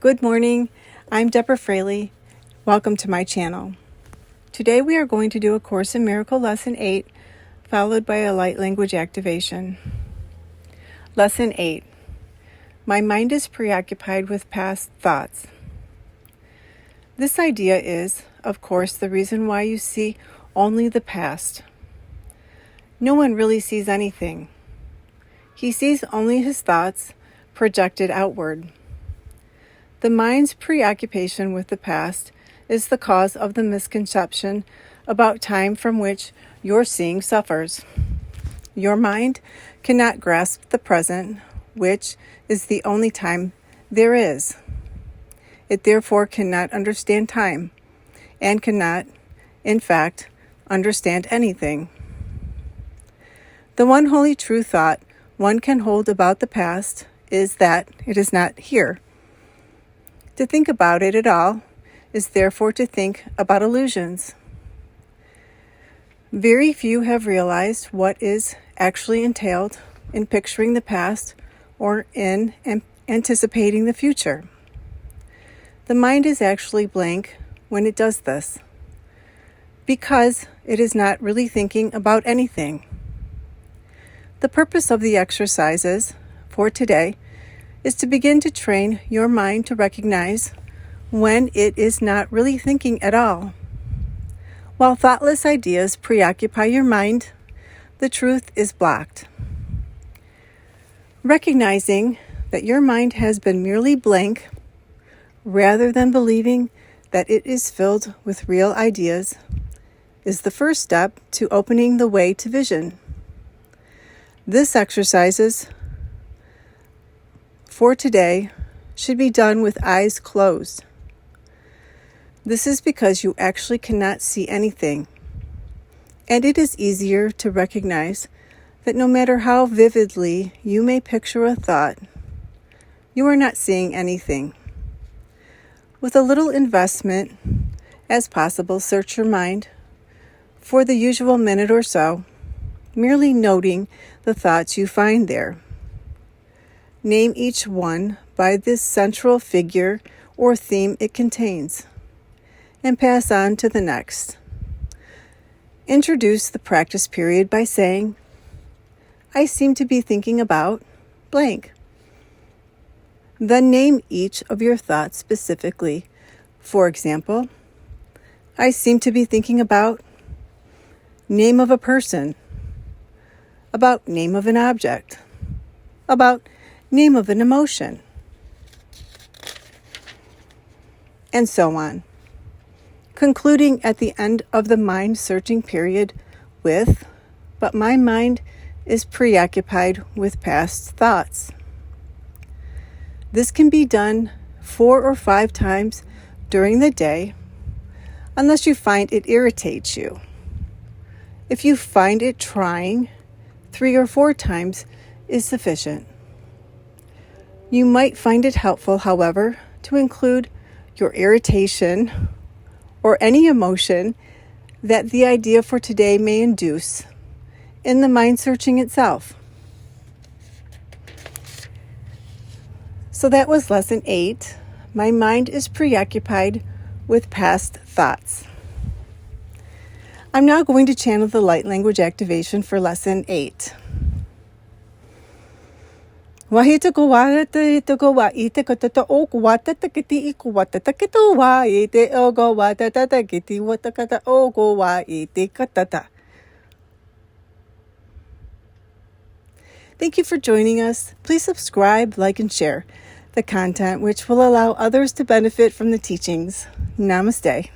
Good morning, I'm Deborah Fraley. Welcome to my channel. Today we are going to do a Course in Miracle Lesson 8, followed by a light language activation. Lesson 8. My mind is preoccupied with past thoughts. This idea is, of course, the reason why you see only the past. No one really sees anything. He sees only his thoughts projected outward. The mind's preoccupation with the past is the cause of the misconception about time from which your seeing suffers. Your mind cannot grasp the present, which is the only time there is. It therefore cannot understand time, and cannot, in fact, understand anything. The one holy true thought one can hold about the past is that it is not here. To think about it at all is therefore to think about illusions. Very few have realized what is actually entailed in picturing the past or in anticipating the future. The mind is actually blank when it does this, because it is not really thinking about anything. The purpose of the exercises for today is to begin to train your mind to recognize when it is not really thinking at all. While thoughtless ideas preoccupy your mind, the truth is blocked. Recognizing that your mind has been merely blank, rather than believing that it is filled with real ideas, is the first step to opening the way to vision. This exercises for today should be done with eyes closed. This is because you actually cannot see anything, and it is easier to recognize that no matter how vividly you may picture a thought, you are not seeing anything. With a little investment as possible, search your mind for the usual minute or so, merely noting the thoughts you find there. Name each one by this central figure or theme it contains, and pass on to the next. Introduce the practice period by saying, I seem to be thinking about blank. Then name each of your thoughts specifically. For example, I seem to be thinking about name of a person, about name of an object, about name of an emotion, and so on. Concluding at the end of the mind searching period with, but my mind is preoccupied with past thoughts. This can be done 4 or 5 times during the day, unless you find it irritates you. If you find it trying, 3 or 4 times is sufficient. You might find it helpful, however, to include your irritation or any emotion that the idea for today may induce in the mind searching itself. So that was Lesson 8. My mind is preoccupied with past thoughts. I'm now going to channel the light language activation for Lesson 8. Wahita ko wata ito ko wa ite ko tata o ko wata takiti ko wata takito wa ite o go wata takiti wata kata o ko wa ite katata. Thank you for joining us. Please subscribe, like, and share the content, which will allow others to benefit from the teachings. Namaste.